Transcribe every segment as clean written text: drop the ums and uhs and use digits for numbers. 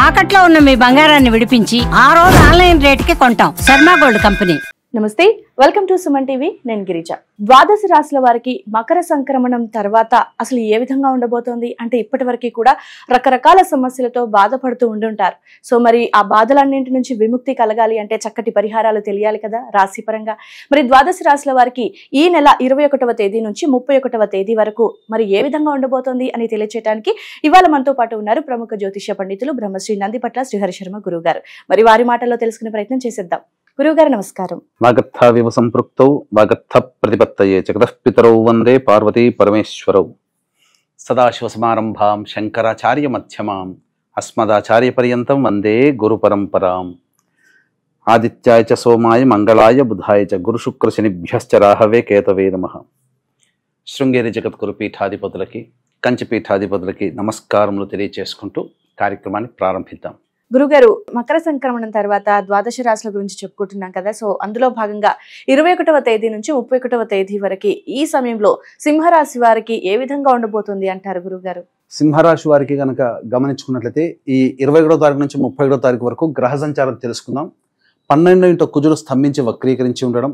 తాకట్లో ఉన్న మీ బంగారాన్ని విడిపించి ఆ రోజు ఆన్లైన్ రేటుకి కొంటాం. Sharma gold company. నమస్తే, వెల్కమ్ టు సుమన్ టీవీ. నేను గిరిజ. ద్వాదశ రాశుల వారికి మకర సంక్రమణం తర్వాత అసలు ఏ విధంగా ఉండబోతోంది అంటే ఇప్పటి వరకు కూడా రకరకాల సమస్యలతో బాధపడుతూ ఉండుంటారు. సో మరి ఆ బాధలన్నింటి నుంచి విముక్తి కలగాలి అంటే చక్కటి పరిహారాలు తెలియాలి కదా రాశిపరంగా. మరి ద్వాదశ రాశుల వారికి ఈ నెల 21వ తేదీ నుంచి 31వ తేదీ వరకు మరి ఏ విధంగా ఉండబోతోంది అని తెలియచేయడానికి ఇవాళ మనతో పాటు ఉన్నారు ప్రముఖ జ్యోతిష్య పండితులు బ్రహ్మశ్రీ నందిపట్ల శ్రీహరి శర్మ గురువు గారు. మరి వారి మాటల్లో తెలుసుకునే ప్రయత్నం చేసేద్దాం. గురువుగారు నమస్కారం. వాగర్థావివ సంపృక్తౌ వాగర్థ ప్రతిపత్తయే జగతః పితరౌ వందే పార్వతీ పరమేశ్వరౌ. సదాశివసమారంభాం శంకరాచార్య మధ్యమాం అస్మదాచార్య పర్యంతం వందే గురు పరంపరాం. ఆదిత్యాయ చ సోమాయ మంగళాయ బుధాయ చ గురు శుక్ర శనిభ్యశ్చ రాహవే కేతవే నమః. శృంగేరి జగద్గురు పీఠాధిపతులకి కంచి పీఠాధిపతులకి నమస్కారములు తెలియచేసుకుంటూ కార్యక్రమాన్ని ప్రారంభిద్దాం. గురుగారు, మకర సంక్రమణం తర్వాత ద్వాదశ రాశుల గురించి చెప్పుకుంటున్నాం కదా. సో అందులో భాగంగా 21వ తేదీ నుంచి 31వ తేదీ వరకు ఈ సమయంలో సింహరాశి వారికి ఏ విధంగా ఉండబోతుంది అంటారు గురుగారు? సింహరాశి వారికి కనుక గమనించుకున్నట్లయితే ఈ 21వ తారీఖు నుంచి 31వ తారీఖు వరకు గ్రహ సంచారం తెలుసుకుందాం. 12వ ఇంట కుజుడు స్తంభించి వక్రీకరించి ఉండడం,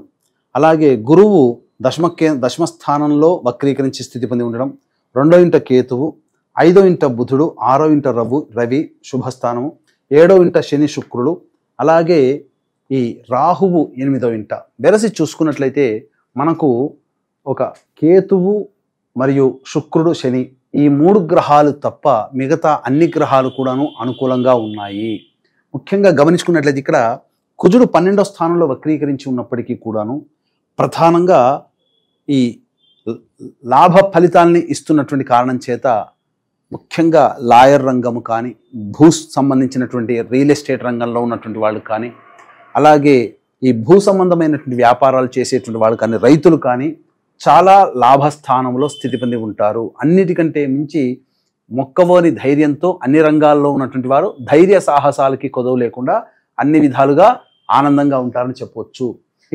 అలాగే గురువు దశమ స్థానంలో వక్రీకరించి స్థితి పొంది ఉండడం, 2వ ఇంట కేతువు, 5వ ఇంట బుధుడు, 6వ ఇంట రవి శుభస్థానము, 7వ ఇంట శని శుక్రుడు, అలాగే ఈ రాహువు 8వ ఇంట. వెరసి చూసుకున్నట్లయితే మనకు ఒక కేతువు మరియు శుక్రుడు శని ఈ 3 గ్రహాలు తప్ప మిగతా అన్ని గ్రహాలు కూడాను అనుకూలంగా ఉన్నాయి. ముఖ్యంగా గమనించుకున్నట్లయితే ఇక్కడ కుజుడు 12వ స్థానంలో వక్రీకరించి ఉన్నప్పటికీ కూడాను ప్రధానంగా ఈ లాభ ఫలితాలని ఇస్తున్నటువంటి కారణం చేత ముఖ్యంగా లాయర్ రంగము కానీ, భూ సంబంధించినటువంటి రియల్ ఎస్టేట్ రంగంలో ఉన్నటువంటి వాళ్ళు కానీ, అలాగే ఈ భూ సంబంధమైనటువంటి వ్యాపారాలు చేసేటువంటి వాళ్ళు కానీ, రైతులు కానీ చాలా లాభస్థానంలో స్థితి పొంది ఉంటారు. అన్నిటికంటే మించి మొక్కవోని ధైర్యంతో అన్ని రంగాల్లో ఉన్నటువంటి వారు ధైర్య సాహసాలకి కొదవ లేకుండా అన్ని విధాలుగా ఆనందంగా ఉంటారని చెప్పవచ్చు.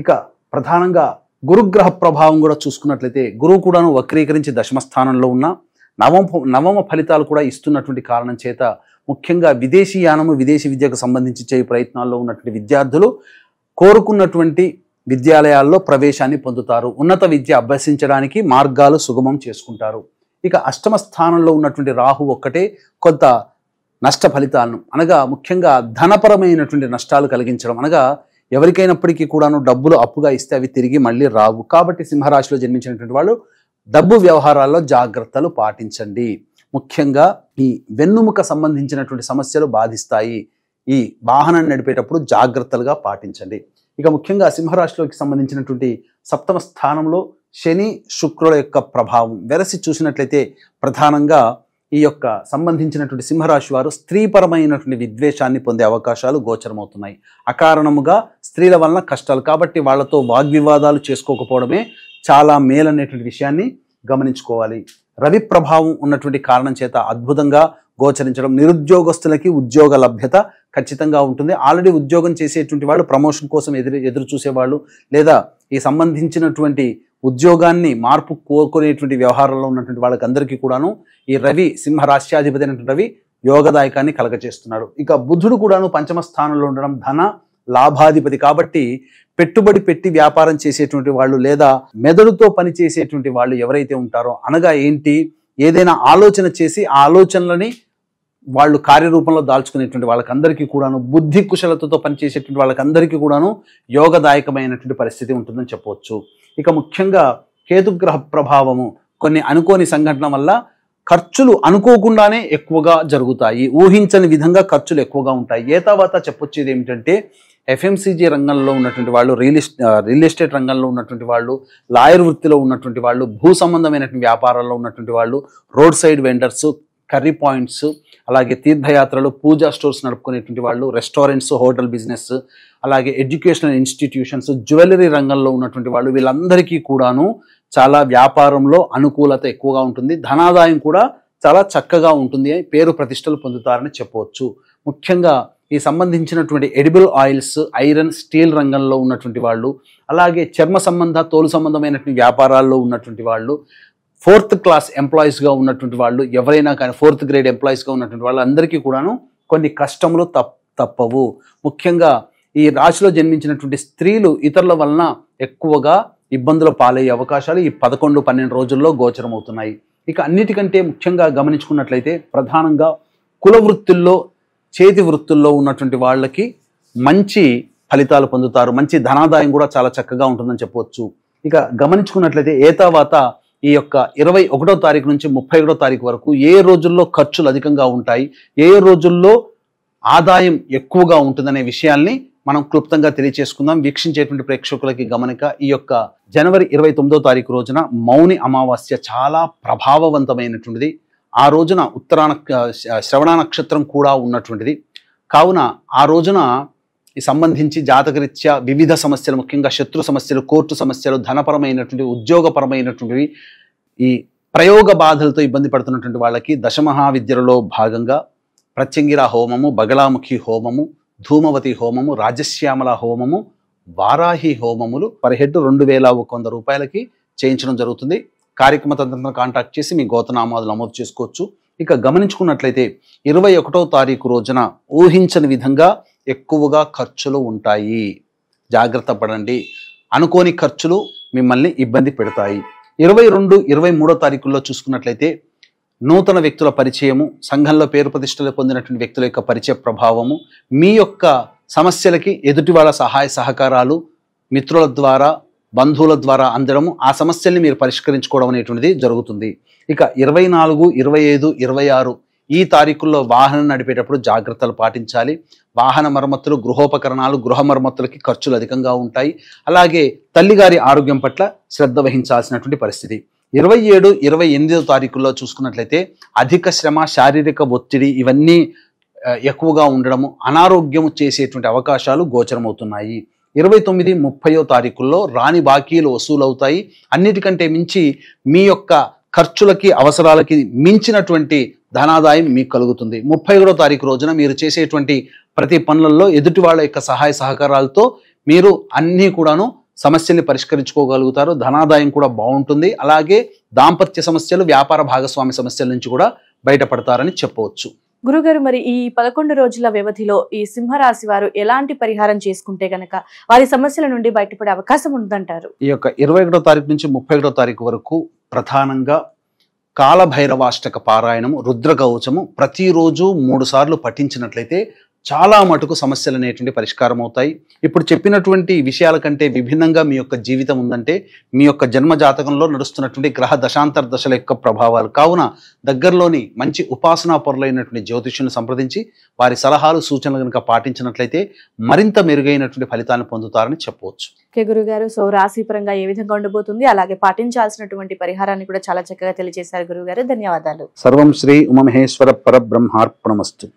ఇక ప్రధానంగా గురుగ్రహ ప్రభావం కూడా చూసుకున్నట్లయితే గురువు కూడాను వక్రీకరించి దశమస్థానంలో ఉన్న నవమ ఫలితాలు కూడా ఇస్తున్నటువంటి కారణం చేత ముఖ్యంగా విదేశీ యానము, విదేశీ విద్యకు సంబంధించి చేయ ప్రయత్నాల్లో ఉన్నటువంటి విద్యార్థులు కోరుకున్నటువంటి విద్యాలయాల్లో ప్రవేశాన్ని పొందుతారు. ఉన్నత విద్య అభ్యసించడానికి మార్గాలు సుగమం చేసుకుంటారు. ఇక అష్టమ స్థానంలో ఉన్నటువంటి రాహు ఒక్కటే కొంత నష్ట ఫలితాలను అనగా ముఖ్యంగా ధనపరమైనటువంటి నష్టాలు కలిగించడం, అనగా ఎవరికైనప్పటికీ కూడాను డబ్బులు అప్పుగా ఇస్తే అవి తిరిగి మళ్ళీ రావు. కాబట్టి సింహరాశిలో జన్మించినటువంటి వాళ్ళు డబ్బు వ్యవహారాల్లో జాగ్రత్తలు పాటించండి. ముఖ్యంగా ఈ వెన్నుముక సంబంధించినటువంటి సమస్యలు బాధిస్తాయి. ఈ వాహనాన్ని నడిపేటప్పుడు జాగ్రత్తలుగా పాటించండి. ఇక ముఖ్యంగా సింహరాశిలోకి సంబంధించినటువంటి 7వ స్థానంలో శని శుక్రుల యొక్క ప్రభావం వెరసి చూసినట్లయితే ప్రధానంగా ఈ యొక్క సంబంధించినటువంటి సింహరాశి వారు స్త్రీపరమైనటువంటి విద్వేషాన్ని పొందే అవకాశాలు గోచరమవుతున్నాయి. అకారణముగా స్త్రీల వలన కష్టాలు, కాబట్టి వాళ్లతో వాగ్వివాదాలు చేసుకోకపోవడమే చాలా మేలనేటువంటి విషయాన్ని గమనించుకోవాలి. రవి ప్రభావం ఉన్నటువంటి కారణం చేత అద్భుతంగా గోచరించడం, నిరుద్యోగస్తులకి ఉద్యోగ లభ్యత ఖచ్చితంగా ఉంటుంది. ఆల్రెడీ ఉద్యోగం చేసేటువంటి వాళ్ళు ప్రమోషన్ కోసం ఎదురు చూసేవాళ్ళు, లేదా ఈ సంబంధించినటువంటి ఉద్యోగాన్ని మార్పు కోరుకునేటువంటి వ్యవహారంలో ఉన్నటువంటి వాళ్ళకి అందరికీ కూడాను ఈ రవి సింహరాశ్యాధిపతి అయినటువంటి రవి యోగదాయకాన్ని కలగచేస్తున్నాడు. ఇక బుధుడు కూడాను 5వ స్థానంలో ఉండడం ధన లాభాధిపతి, కాబట్టి పెట్టుబడి పెట్టి వ్యాపారం చేసేటువంటి వాళ్ళు లేదా మెదడుతో పని చేసేటువంటి వాళ్ళు ఎవరైతే ఉంటారో, అనగా ఏంటి, ఏదైనా ఆలోచన చేసి ఆ ఆలోచనలని వాళ్ళు కార్యరూపంలో దాల్చుకునేటువంటి వాళ్ళకందరికీ కూడాను, బుద్ధి కుశలతతో పనిచేసేటువంటి వాళ్ళకందరికీ కూడాను యోగదాయకమైనటువంటి పరిస్థితి ఉంటుందని చెప్పవచ్చు. ఇక ముఖ్యంగా కేతుగ్రహ ప్రభావము కొన్ని అనుకోని సంఘటన వల్ల ఖర్చులు అనుకోకుండానే ఎక్కువగా జరుగుతాయి. ఊహించని విధంగా ఖర్చులు ఎక్కువగా ఉంటాయి. ఏ తర్వాత చెప్పొచ్చేది ఏమిటంటే ఎఫ్ఎంసీజీ రంగంలో ఉన్నటువంటి వాళ్ళు, రియల్ ఎస్టేట్ రంగంలో ఉన్నటువంటి వాళ్ళు, లాయర్ వృత్తిలో ఉన్నటువంటి వాళ్ళు, భూ సంబంధమైనటువంటి వ్యాపారాల్లో ఉన్నటువంటి వాళ్ళు, road side vendors, curry points, అలాగే తీర్థయాత్రలు, పూజా స్టోర్స్ నడుపుకునేటువంటి వాళ్ళు, రెస్టారెంట్స్, హోటల్ బిజినెస్, అలాగే ఎడ్యుకేషనల్ ఇన్స్టిట్యూషన్స్, జ్యువెలరీ రంగంలో ఉన్నటువంటి వాళ్ళు, వీళ్ళందరికీ కూడాను చాలా వ్యాపారంలో అనుకూలత ఎక్కువగా ఉంటుంది. ధనాదాయం కూడా చాలా చక్కగా ఉంటుంది. పేరు ప్రతిష్టలు పొందుతారని చెప్పవచ్చు. ముఖ్యంగా ఈ సంబంధించినటువంటి ఎడిబుల్ ఆయిల్స్, ఐరన్, స్టీల్ రంగంలో ఉన్నటువంటి వాళ్ళు, అలాగే చర్మ సంబంధ, తోలు సంబంధమైనటువంటి వ్యాపారాల్లో ఉన్నటువంటి వాళ్ళు, 4th క్లాస్ ఎంప్లాయీస్గా ఉన్నటువంటి వాళ్ళు, ఎవరైనా కానీ 4th గ్రేడ్ ఎంప్లాయీస్గా ఉన్నటువంటి వాళ్ళు అందరికీ కూడాను కొన్ని కష్టములు తప్పవు. ముఖ్యంగా ఈ రాశిలో జన్మించినటువంటి స్త్రీలు ఇతరుల వలన ఎక్కువగా ఇబ్బందుల పాలయ్యే అవకాశాలు ఈ 11-12 రోజుల్లో గోచరమవుతున్నాయి. ఇక అన్నిటికంటే ముఖ్యంగా గమనించుకున్నట్లయితే ప్రధానంగా కుల వృత్తుల్లో, చేతి వృత్తుల్లో ఉన్నటువంటి వాళ్ళకి మంచి ఫలితాలు పొందుతారు. మంచి ధనాదాయం కూడా చాలా చక్కగా ఉంటుందని చెప్పవచ్చు. ఇక గమనించుకున్నట్లయితే ఏతావాత ఈ యొక్క 21వ తారీఖు నుంచి 31వ తారీఖు వరకు ఏ రోజుల్లో ఖర్చులు అధికంగా ఉంటాయి, ఏ రోజుల్లో ఆదాయం ఎక్కువగా ఉంటుందనే విషయాల్ని మనం క్లుప్తంగా తెలియచేసుకుందాం. వీక్షించేటువంటి ప్రేక్షకులకి గమనిక, ఈ యొక్క జనవరి 29వ తారీఖు రోజున మౌని అమావాస్య చాలా ప్రభావవంతమైనటువంటిది. ఆ రోజున శ్రవణ నక్షత్రం కూడా ఉన్నటువంటిది. కావున ఆ రోజున సంబంధించి జాతకరీత్యా వివిధ సమస్యలు, ముఖ్యంగా శత్రు సమస్యలు, కోర్టు సమస్యలు, ధనపరమైనటువంటి, ఉద్యోగపరమైనటువంటివి, ఈ ప్రయోగ బాధలతో ఇబ్బంది పడుతున్నటువంటి వాళ్ళకి దశమహావిద్యలలో భాగంగా ప్రత్యంగిర హోమము, బగలాముఖి హోమము, ధూమవతి హోమము, రాజశ్యామల హోమము, వారాహి హోమములు పర్ హెడ్ 2100 రూపాయలకి చేయించడం జరుగుతుంది. కార్యక్రమ తదనంతరం కాంటాక్ట్ చేసి మీ గోతనామాలు నమోదు చేసుకోవచ్చు. ఇక గమనించుకున్నట్లయితే 21వ తారీఖు రోజున ఊహించని విధంగా ఎక్కువగా ఖర్చులు ఉంటాయి. జాగ్రత్త పడండి. అనుకోని ఖర్చులు మిమ్మల్ని ఇబ్బంది పెడతాయి. 22, 23వ తారీఖుల్లో చూసుకున్నట్లయితే నూతన వ్యక్తుల పరిచయము, సంఘంలో పేరు ప్రతిష్టలు పొందినటువంటి వ్యక్తుల యొక్క పరిచయ ప్రభావము, మీ యొక్క సమస్యలకి ఎదుటి వాళ్ళ సహాయ సహకారాలు మిత్రుల ద్వారా, బంధువుల ద్వారా అందడము, ఆ సమస్యల్ని మీరు పరిష్కరించుకోవడం అనేటువంటిది జరుగుతుంది. ఇక 24, 25, 26 ఈ తారీఖుల్లో వాహనం నడిపేటప్పుడు జాగ్రత్తలు పాటించాలి. వాహన మరమ్మతులు, గృహోపకరణాలు, గృహ మరమ్మతులకి ఖర్చులు అధికంగా ఉంటాయి. అలాగే తల్లిగారి ఆరోగ్యం పట్ల శ్రద్ధ వహించాల్సినటువంటి పరిస్థితి. 27, 28వ తారీఖుల్లో చూసుకున్నట్లయితే అధిక శ్రమ, శారీరక ఒత్తిడి ఇవన్నీ ఎక్కువగా ఉండడము, అనారోగ్యము చేసేటువంటి అవకాశాలు గోచరమవుతున్నాయి. 29, 30వ తారీఖుల్లో రాని బాకీలు వసూలవుతాయి. అన్నిటికంటే మించి మీ యొక్క ఖర్చులకి, అవసరాలకి మించినటువంటి ధనాదాయం మీకు కలుగుతుంది. 31వ తారీఖు రోజున మీరు చేసేటువంటి ప్రతి పనులలో ఎదుటి వాళ్ళ యొక్క సహాయ సహకారాలతో మీరు అన్నీ కూడాను సమస్యల్ని పరిష్కరించుకోగలుగుతారు. ధనాదాయం కూడా బాగుంటుంది. అలాగే దాంపత్య సమస్యలు, వ్యాపార భాగస్వామి సమస్యల నుంచి కూడా బయటపడతారని చెప్పవచ్చు. గురుగారు, మరి ఈ 11 రోజుల వ్యవధిలో ఈ సింహరాశి వారు ఎలాంటి పరిహారం చేసుకుంటే గనక వారి సమస్యల నుండి బయటపడే అవకాశం ఉందంటారు? ఈ యొక్క 21వ తారీఖు నుంచి 31వ తారీఖు వరకు ప్రధానంగా కాలభైరవాష్టక పారాయణము, రుద్రకవచము ప్రతిరోజు 3 సార్లు పఠించినట్లయితే చాలా మటుకు సమస్యలు అనేటువంటి పరిష్కారం అవుతాయి. ఇప్పుడు చెప్పినటువంటి విషయాల కంటే విభిన్నంగా మీ యొక్క జీవితం ఉందంటే మీ యొక్క జన్మ జాతకంలో నడుస్తున్నటువంటి గ్రహ దశాంతర దశల యొక్క ప్రభావాలు. కావున దగ్గరలోని మంచి ఉపాసనా పరులైనటువంటి జ్యోతిష్యుని సంప్రదించి వారి సలహాలు, సూచనలు కనుక పాటించినట్లయితే మరింత మెరుగైనటువంటి ఫలితాలను పొందుతారని చెప్పవచ్చు. ఓకే గురుగారు, సో రాశిపరంగా ఏ విధంగా ఉండబోతుంది, అలాగే పాటించాల్సినటువంటి పరిహారాన్ని కూడా చాలా చక్కగా తెలియజేశారు గురుగారు. ధన్యవాదాలు. సర్వం శ్రీ ఉమామహేశ్వర పరబ్రహ్మార్పణమస్తు.